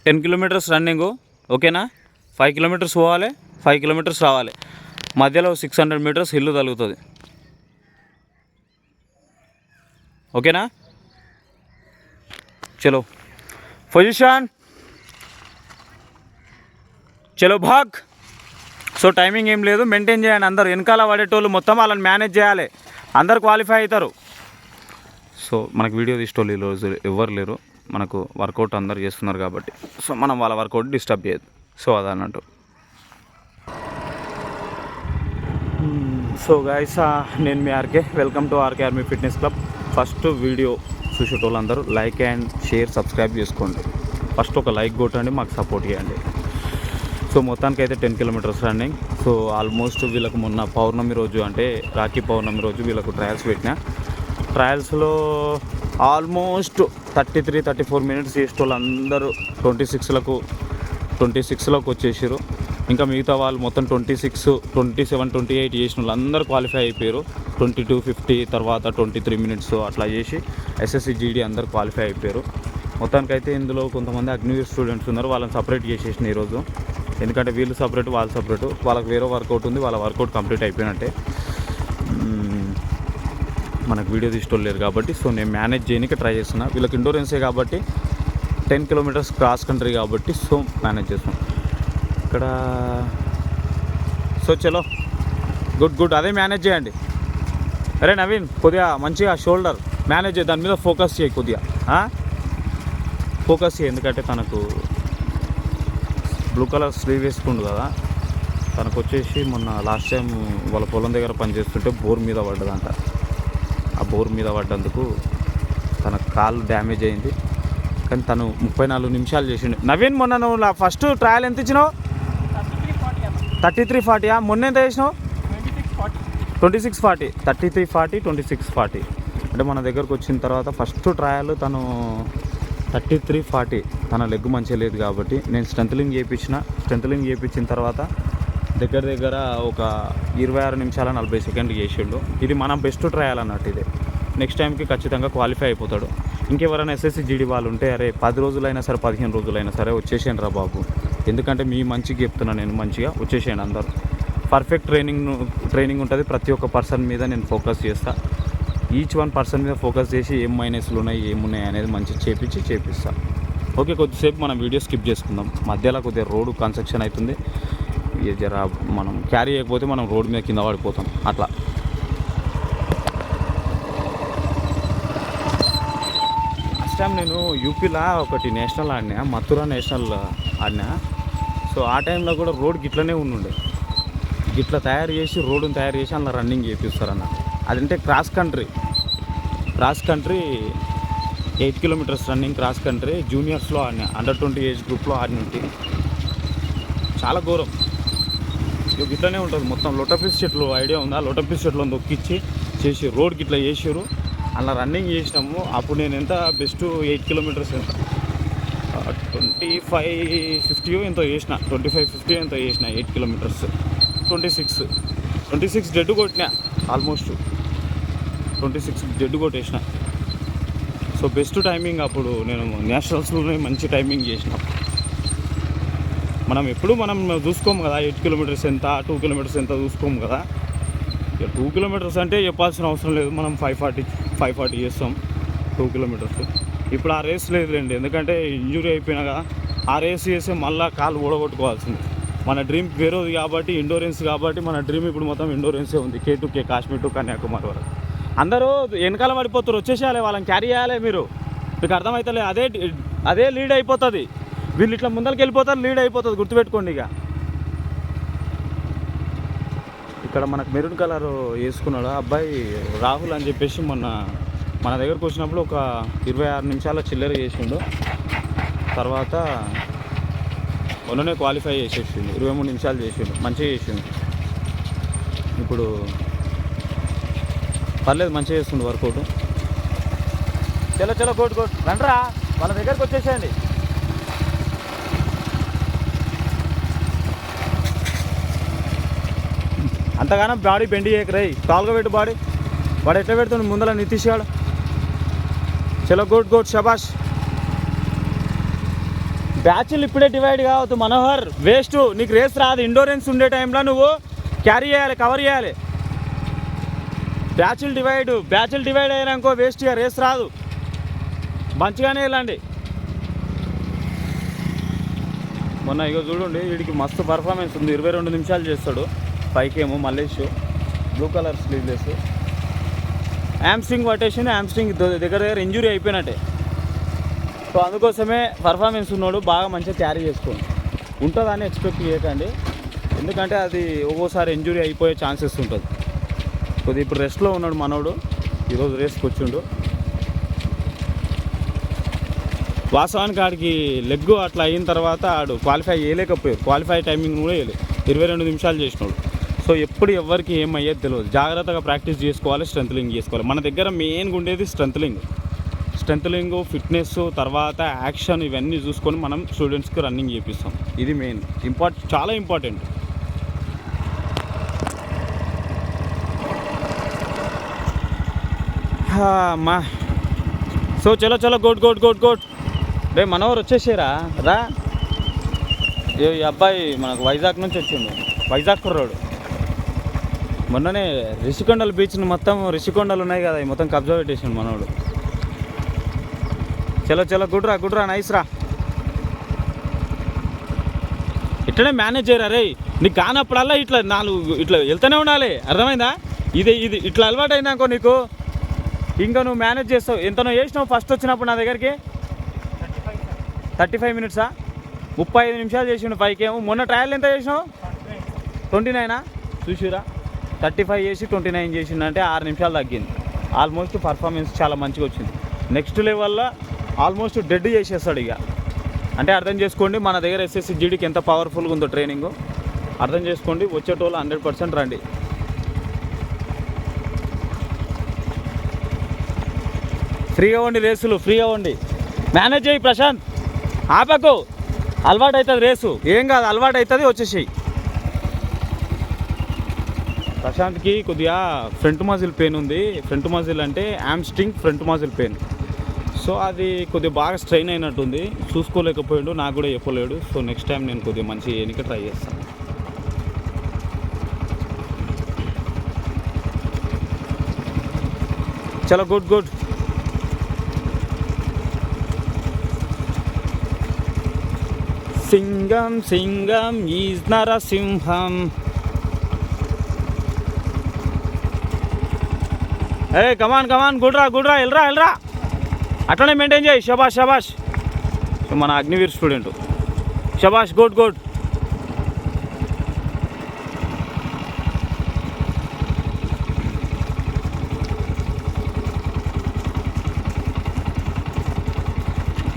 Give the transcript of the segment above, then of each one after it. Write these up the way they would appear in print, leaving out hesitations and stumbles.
10 kilometres running, ఓకేనా? 5 kilometres పోవాలి, 5 kilometres రావాలి. మధ్యలో 600 మీటర్స్ హిల్లు తగులుతుంది, ఓకేనా? చలో పొజిషన్, చలో భాగ్. సో టైమింగ్ ఏం లేదు, మెయింటైన్ చేయండి. అందరు వెనకాల పడేటోళ్ళు మొత్తం వాళ్ళని మేనేజ్ చేయాలి. అందరు క్వాలిఫై అవుతారు. సో మనకు వీడియో తీసేటోళ్ళు ఈరోజు ఎవరు లేరు, మనకు వర్కౌట్ అందరు చేస్తున్నారు కాబట్టి సో మనం వాళ్ళ వర్కౌట్ డిస్టర్బ్ చేయదు. సో అదన్నట్టు. సో గైస్, నేను మీ RK, welcome to RK army fitness club. First video చూసేటోళ్ళు అందరూ లైక్ అండ్ షేర్ సబ్స్క్రైబ్ చేసుకోండి. ఫస్ట్ ఒక లైక్ కొట్టండి, మాకు సపోర్ట్ చేయండి. సో మొత్తానికైతే 10 కిలోమీటర్స్ రన్నింగ్. సో ఆల్మోస్ట్ వీళ్ళకు మొన్న పౌర్ణమి రోజు, అంటే రాఖీ పౌర్ణమి రోజు వీళ్ళకు ట్రయల్స్ పెట్టినా. ట్రయల్స్లో ఆల్మోస్ట్ 33-34 మినిట్స్ చేసేటోళ్ళు అందరూ 26లోకి వచ్చేసారు. ఇంకా మిగతా వాళ్ళు మొత్తం 26, 27, 28 చేసిన వాళ్ళు అందరూ క్వాలిఫై అయిపోయారు. 22, 50 తర్వాత 23 మినిట్స్ అట్లా చేసి ఎస్ఎస్సి జీడీ అందరూ క్వాలిఫై అయిపోయారు. మొత్తానికైతే ఇందులో కొంతమంది అగ్నివీర్ స్టూడెంట్స్ ఉన్నారు, వాళ్ళని సపరేట్ చేసేసిన ఈరోజు. ఎందుకంటే వీళ్ళు సపరేట్, వాళ్ళు సపరేట్, వాళ్ళకి వేరే వర్కౌట్ ఉంది, వాళ్ళ వర్కౌట్ కంప్లీట్ అయిపోయినట్టే. మనకు వీడియో తీసుకోలేరు కాబట్టి సో నేను మేనేజ్ చేయడానికి ట్రై చేస్తున్నా. వీళ్ళకి ఇండోరెన్సే కాబట్టి 10 కిలోమీటర్స్ క్రాస్ కంట్రీ కాబట్టి సో మేనేజ్ చేస్తున్నాం ఇక్కడ. సో చలో, గుడ్. అదే మేనేజ్ చేయండి. అరే నవీన్, కొద్దిగా మంచిగా షోల్డర్ మేనేజ్ చేయి, దాని మీద ఫోకస్ చేయి, కొద్దిగా ఫోకస్ చేయి. ఎందుకంటే తనకు బ్లూ కలర్ స్లీవ్ వేసుకుండు కదా, తనకు వచ్చేసి మొన్న లాస్ట్ టైం వాళ్ళ పొలం దగ్గర పనిచేస్తుంటే బోర్ మీద పడ్డదంట. ఆ బోర్ మీద పడ్డందుకు తన కాలు డ్యామేజ్ అయింది. కానీ తను 34 నిమిషాలు చేసిండు. నవీన్, మొన్న నువ్వు ఫస్ట్ ట్రయల్ ఎంత ఇచ్చినావు? 33:40. మొన్న ఎంత చేసినావు? 26:40. 33:40, 26:40. అంటే మన దగ్గరకు వచ్చిన తర్వాత ఫస్ట్ ట్రయల్ తను 33:40. తన లెగ్ మంచిగా లేదు కాబట్టి నేను స్ట్రెంత్లింగ్ చేయించిన తర్వాత దగ్గర ఒక 26 నిమిషాల 40 సెకండ్లు చేసిండు. ఇది మనం బెస్ట్ ట్రయల్ అన్నట్టు. ఇదే నెక్స్ట్ టైంకి ఖచ్చితంగా క్వాలిఫై అయిపోతాడు. ఇంకెవరైనా ఎస్ఎస్సి జీడీ వాళ్ళు ఉంటే అరే 10 రోజులైనా సరే 15 రోజులైనా సరే వచ్చేసేయండి రా బాబు. ఎందుకంటే మీ మంచిగా చెప్తున్నా, నేను మంచిగా వచ్చేసేయండి అందరూ. పర్ఫెక్ట్ ట్రైనింగ్ ఉంటుంది. ప్రతి ఒక్క పర్సన్ మీద నేను ఫోకస్ చేస్తా. ఈచ్ వన్ పర్సన్ మీద ఫోకస్ చేసి ఏం మైనస్లు ఉన్నాయి, ఏమున్నాయి అనేది మంచిగా చేపిస్తా. ఓకే, కొద్దిసేపు మనం వీడియో స్కిప్ చేసుకుందాం. మధ్యలో కొద్దిగా రోడ్డు కన్స్ట్రక్షన్ అవుతుంది. జర మనం క్యారీ చేయకపోతే మనం రోడ్డు మీద కింద పడిపోతాం అట్లా. లాస్ట్ టైం నేను యూపీలో ఒకటి నేషనల్ ఆడినా, మథురా నేషనల్ ఆడినా. సో ఆ టైంలో కూడా రోడ్ గిట్లనే ఉండే, గిట్లా తయారు చేసి రోడ్డుని తయారు చేసి అందులో రన్నింగ్ చేపిస్తారన్న. అదంటే cross country 8 kilometres running cross country. జూనియర్స్లో ఆడినా, అండర్ 20 ఏజ్ గ్రూప్లో ఆడినట్టు. చాలా ఘోరం. గిట్లనే ఉంటుంది మొత్తం. లోటపీస్ చెట్లు ఐడియా ఉందా? లోటపీస్ చెట్లు దొక్కిచ్చి చేసి రోడ్ గిట్లా చేసారు, అలా రన్నింగ్ చేసినాము. అప్పుడు నేను ఎంత బెస్ట్ 8 కిలోమీటర్స్ ఎంత 25-50 ఎంతో చేసిన, 25-50 ఎంతో చేసిన 8 కిలోమీటర్స్. 26 డెడ్ కొట్టినా, ఆల్మోస్ట్ 26 డెడ్ కొట్టేసిన. సో బెస్ట్ టైమింగ్ అప్పుడు నేను నేషనల్స్లోనే మంచి టైమింగ్ చేసిన. మనం చూసుకోము కదా 8 కిలోమీటర్స్ ఎంత, 2 కిలోమీటర్స్ ఎంత చూసుకోము కదా. ఇక 2 కిలోమీటర్స్ అంటే చెప్పాల్సిన అవసరం లేదు, మనం 540 చేస్తాం 2 కిలోమీటర్స్. ఇప్పుడు ఆ రేస్ లేదులేండి, ఎందుకంటే ఇంజురీ అయిపోయినా కదా. ఆ రేస్ చేస్తే మళ్ళీ కాలు ఓడగొట్టుకోవాల్సింది. మన డ్రీమ్ వేరేది కాబట్టి, ఇండోరెన్స్ కాబట్టి మన డ్రీమ్ ఇప్పుడు మొత్తం ఇండోరెన్సే ఉంది. K2K కాశ్మీర్ టు కన్యాకుమారి వరకు. అందరూ వెనకాల పడిపోతారు, వచ్చేసేయాలి, వాళ్ళని క్యారీ చేయాలి. మీకు అర్థమవుతలే, అదే లీడ్ అయిపోతుంది. వీళ్ళు ఇట్లా ముందరికి వెళ్ళిపోతారు, లీడ్ అయిపోతుంది, గుర్తుపెట్టుకోండి. ఇక ఇక్కడ మనకు మెరూన్ కలర్ వేసుకున్నాడు అబ్బాయి రాహుల్ అని చెప్పేసి మొన్న మన దగ్గరకు వచ్చినప్పుడు ఒక 26 నిమిషాల చిల్లర చేసిండు. తర్వాత మొన్ననే క్వాలిఫై చేసేసిండు, 23 నిమిషాలు చేసిండు, మంచిగా చేసిండు. ఇప్పుడు పర్లేదు, మంచిగా చేస్తుండు వర్కౌట్. చలో కోట్ రండ్రా, వాళ్ళ దగ్గరకు వచ్చేసేయండి. అంతగానో బాడీ బెండి చేయకరాయి, తాలుగా పెట్టు బాడీ. వాడు ఎట్లా పెడుతుండు ముందర నితీష్ గాడు. చలో గుడ్ షబాష్. బ్యాచ్లు ఇప్పుడే డివైడ్ కావద్దు మనోహర్, వేస్ట్. నీకు రేస్ రాదు. ఇండోరెన్స్ ఉండే టైంలో నువ్వు క్యారీ చేయాలి, కవర్ చేయాలి. బ్యాచ్లు డివైడ్ అయ్యారనుకో వేస్ట్గా రేస్ రాదు. మంచిగానే వెళ్ళండి. మొన్న ఇగో చూడండి, వీడికి మస్తు పర్ఫార్మెన్స్ ఉంది. 22 నిమిషాలు చేస్తాడు. పైకేమో Mallesh blue colour sleeveless. Hamstring పట్టేసింది. హ్యామ్స్ట్రింగ్ దగ్గర ఇంజురీ అయిపోయినట్టే. సో అందుకోసమే పర్ఫార్మెన్స్ ఉన్నాడు. బాగా మంచిగా క్యారీ చేసుకోండి. ఉంటుందని ఎక్స్పెక్ట్ చేయకండి, ఎందుకంటే అది ఒక్కోసారి ఇంజురీ అయిపోయే ఛాన్సెస్ ఉంటుంది. కొద్దిగా ఇప్పుడు రెస్ట్లో ఉన్నాడు మనోడు. ఈరోజు రేస్కి వచ్చిండు. వాస్తవానికి ఆడికి లెగ్ అట్లా అయిన తర్వాత ఆడు క్వాలిఫై చేయలేకపోయారు. క్వాలిఫై టైమింగ్ కూడా వేయలేదు. 22 నిమిషాలు చేసినాడు. సో ఎప్పుడు ఎవరికి ఏమయ్యేది తెలియదు. జాగ్రత్తగా ప్రాక్టీస్ చేసుకోవాలి, స్ట్రెంత్లింగ్ చేసుకోవాలి. మన దగ్గర మెయిన్గా ఉండేది స్ట్రెంత్లింగ్, ఫిట్నెస్, తర్వాత యాక్షన్, ఇవన్నీ చూసుకొని మనం స్టూడెంట్స్కి రన్నింగ్ చేపిస్తాం. ఇది మెయిన్ చాలా ఇంపార్టెంట్. అమ్మా. సో చలో గుడ్. రే మనోహర్ వచ్చేసారా రా. ఈ అబ్బాయి మనకు వైజాగ్ నుంచి వచ్చిండు. వైజాగ్ కుర్రాడు. మొన్ననే రిషికొండల బీచ్ని మొత్తం, రిషికొండలు ఉన్నాయి కదా, మొత్తం కబ్జా పెట్టేసిండు మనోడు. చలో గుడ్రా నైస్ రా. ఇట్లనే మేనేజ్ చేయరా రే. నీకు కానప్పుడల్లా ఇట్లా 4 ఇట్లా వెళ్తూనే ఉండాలి, అర్థమైందా? ఇది ఇట్లా అలవాటు అయినాకో నీకు ఇంకా నువ్వు మేనేజ్ చేస్తావు. ఎంతనో చేసినావు ఫస్ట్ వచ్చినప్పుడు నా దగ్గరికి. 35 మినిట్సా? 35 నిమిషాలు చేసిండు. 5K. మొన్న ట్రయల్ ఎంత చేసినావు? 29 చూసిరా. 35 చేసి 29 చేసిండంటే 6 నిమిషాలు తగ్గింది. ఆల్మోస్ట్ పర్ఫార్మెన్స్ చాలా మంచిగా వచ్చింది. నెక్స్ట్ లెవెల్లో ఆల్మోస్ట్ డెడ్ చేసేస్తాడు ఇక. అంటే అర్థం చేసుకోండి మన దగ్గర SSCGDకి ఎంత పవర్ఫుల్గా ఉందో ట్రైనింగ్. అర్థం చేసుకోండి. వచ్చేటోళ్ళు 100% రండి. ఫ్రీగా ఉండి రేసులు, ఫ్రీగా ఉండి మేనేజ్ చేయి ప్రశాంత్. ఆపకు, అలవాటు అవుతుంది రేసు. ఏం కాదు, అలవాటు అవుతుంది, వచ్చేసేయి. ప్రశాంత్కి కొద్దిగా ఫ్రంట్ మజిల్ పెయిన్ ఉంది. ఫ్రంట్ మజిల్ అంటే hamstring front muscle pain. So అది కొద్దిగా బాగా స్ట్రెయిన్ అయినట్టుంది. చూసుకోలేకపోయాడు, నాకు కూడా చెప్పలేడు. సో నెక్స్ట్ టైం నేను కొద్దిగా మంచి ఏనిక ట్రై చేస్తాను. చలో గుడ్. సింగం ఈజ్ నరసింహం. ఏ కమాన్ గుడ్రా వెళ్ళరా. అట్లనే మెయింటైన్ చేయి. శబాష్. మన అగ్నివీర్ స్టూడెంట్. శబాష్, గుడ్.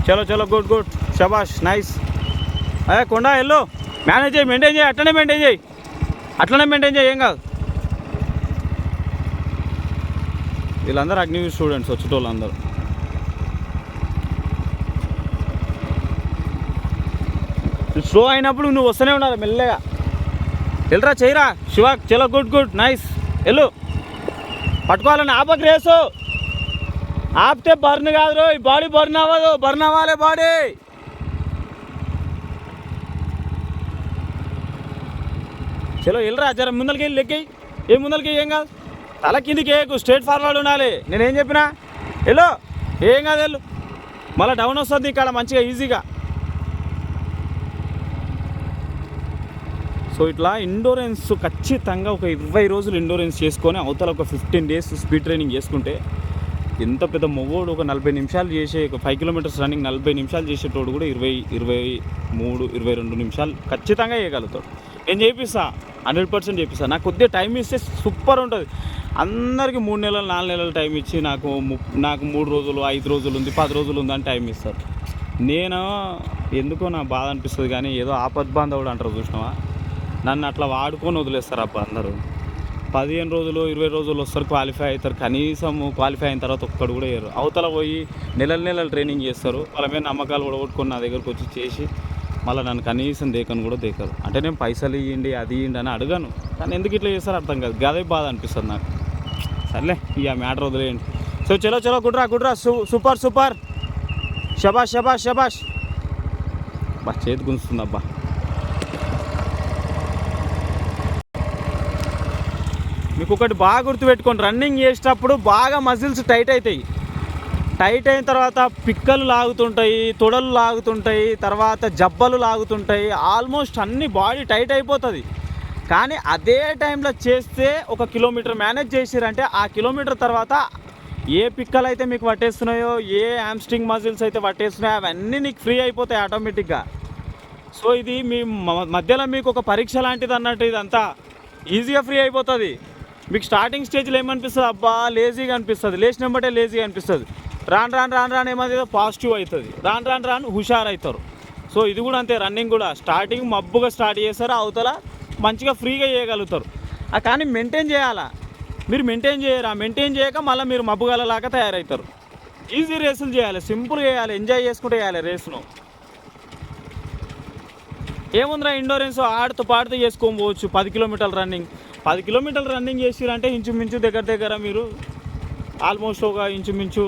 చలో గుడ్. శబాష్, నైస్. అదే కొండ వెళ్ళు. మేనేజ్ చేయి, మెయింటైన్ చేయి. అట్లనే మెయింటైన్ చేయి. ఏం కాదు. వీళ్ళందరూ అగ్నివీర్ స్టూడెంట్స్ వచ్చేటోళ్ళు అందరూ. స్లో అయినప్పుడు నువ్వు వస్తూనే ఉండాలి మెల్లగా. వెళ్ళరా, చేయరా శివ. చలో గుడ్, నైస్. వెళ్ళు. పట్టుకోవాలని ఆపకు రేసు. ఆపితే బర్న్ కాదు, ఈ బాడీ బర్న్ అవ్వదు. బర్న్ అవ్వాలి బాడీ. చలో వెళ్ళరా. జర ముందరికి వెళ్ళి లెక్కి. ఏం కాదు. తల కిందికి స్ట్రేట్ ఫార్వర్డ్ ఉండాలి. నేనేం చెప్పినా వెళ్ళు. ఏం కాదు, వెళ్ళు. మళ్ళీ డౌన్ వస్తుంది ఇక్కడ మంచిగా ఈజీగా. సో ఇట్లా ఇండోరెన్స్ ఖచ్చితంగా ఒక 20 రోజులు ఇండోరెన్స్ చేసుకొని అవతల ఒక 15 డేస్ స్పీడ్ ట్రైనింగ్ చేసుకుంటే ఎంత పెద్ద మొవ్వోడు. ఒక 40 నిమిషాలు చేసే, ఒక 5 కిలోమీటర్స్ రన్నింగ్ 40 నిమిషాలు చేసేటోడు కూడా 22 నిమిషాలు ఖచ్చితంగా చేయగలుగుతాడు. నేను చేపిస్తా, 100% చేపిస్తా. నాకు కొద్దిగా టైం ఇస్తే సూపర్ ఉంటుంది. అందరికీ 3 నెలలు 4 నెలలు టైం ఇచ్చి నాకు 3 రోజులు 5 రోజులు ఉంది 10 రోజులు ఉందని టైం ఇస్తారు. నేను ఎందుకో నాకు బాధ అనిపిస్తుంది. కానీ ఏదో ఆపద్బాంధవుడు అంటారు చూసినావా, నన్ను అట్లా వాడుకొని వదిలేస్తారు అబ్బా అందరూ. 15 రోజులు 20 రోజులు వస్తారు, క్వాలిఫై అవుతారు. కనీసం క్వాలిఫై అయిన తర్వాత ఒక్కడు కూడా వేయరు. అవతల పోయి నెలలు ట్రైనింగ్ చేస్తారు. వాళ్ళ మీద నమ్మకాలు కూడా కొట్టుకొని నా దగ్గరకు వచ్చి చేసి మళ్ళీ నన్ను కనీసం దేకను కూడా దేకరు. అంటే నేను పైసలు ఇవ్వండి, అది ఇవ్వండి అని అడగను. కానీ ఎందుకు ఇట్లా చేస్తారో అర్థం కాదు. అదే బాధ అనిపిస్తుంది నాకు. సర్లే, ఇక మ్యాటర్ వదిలేయండి. సో చలో గుడ్రా. సూపర్. శబాష్. చేతి గుంజుతుందబ్బా. మీకు ఒకటి బాగా గుర్తుపెట్టుకోండి, రన్నింగ్ చేసేటప్పుడు బాగా మజిల్స్ టైట్ అవుతాయి. టైట్ అయిన తర్వాత పిక్కలు లాగుతుంటాయి, తొడలు లాగుతుంటాయి, తర్వాత జబ్బలు లాగుతుంటాయి, ఆల్మోస్ట్ అన్ని బాడీ టైట్ అయిపోతుంది. కానీ అదే టైంలో చేస్తే 1 కిలోమీటర్ మేనేజ్ చేసిరంటే ఆ కిలోమీటర్ తర్వాత ఏ పిక్కలు అయితే మీకు పట్టేస్తున్నాయో, ఏ హ్యామ్స్ట్రింగ్ మజిల్స్ అయితే పట్టేస్తున్నాయో అవన్నీ నీకు ఫ్రీ అయిపోతాయి ఆటోమేటిక్గా. సో ఇది మీ మధ్యలో మీకు ఒక పరీక్ష లాంటిది అన్నట్టు, ఇదంతా ఈజీగా ఫ్రీ అయిపోతుంది. మీకు స్టార్టింగ్ స్టేజ్లో ఏమనిపిస్తుంది, అబ్బా లేజీగా అనిపిస్తుంది, లేచినప్పుడే లేజీగా అనిపిస్తుంది. రాను రాను రాను రాను ఏమవుతుందో పాజిటివ్ అవుతుంది, రాను రాను రాను హుషారు అవుతారు. సో ఇది కూడా అంతే, రన్నింగ్ కూడా స్టార్టింగ్ మబ్బుగా స్టార్ట్ చేస్తారు, అవతల మంచిగా ఫ్రీగా చేయగలుగుతారు. కానీ మెయింటైన్ చేయాలా, మీరు మెయింటైన్ చేయరా, మెయింటైన్ చేయక మళ్ళీ మీరు మబ్బుగలలాగా తయారవుతారు. ఈజీ రేసులు చేయాలి, సింపుల్ చేయాలి, ఎంజాయ్ చేసుకుంటూ చేయాలి రేసును. ఏముందిరా ఇండోరెన్స్ ఆడుతూ పాడుతూ చేసుకోవచ్చు. 10 కిలోమీటర్ల రన్నింగ్, 10 కిలోమీటర్ల రన్నింగ్ చేసిరంటే ఇంచుమించు దగ్గర దగ్గర మీరు ఆల్మోస్ట్ ఒక ఇంచుమించు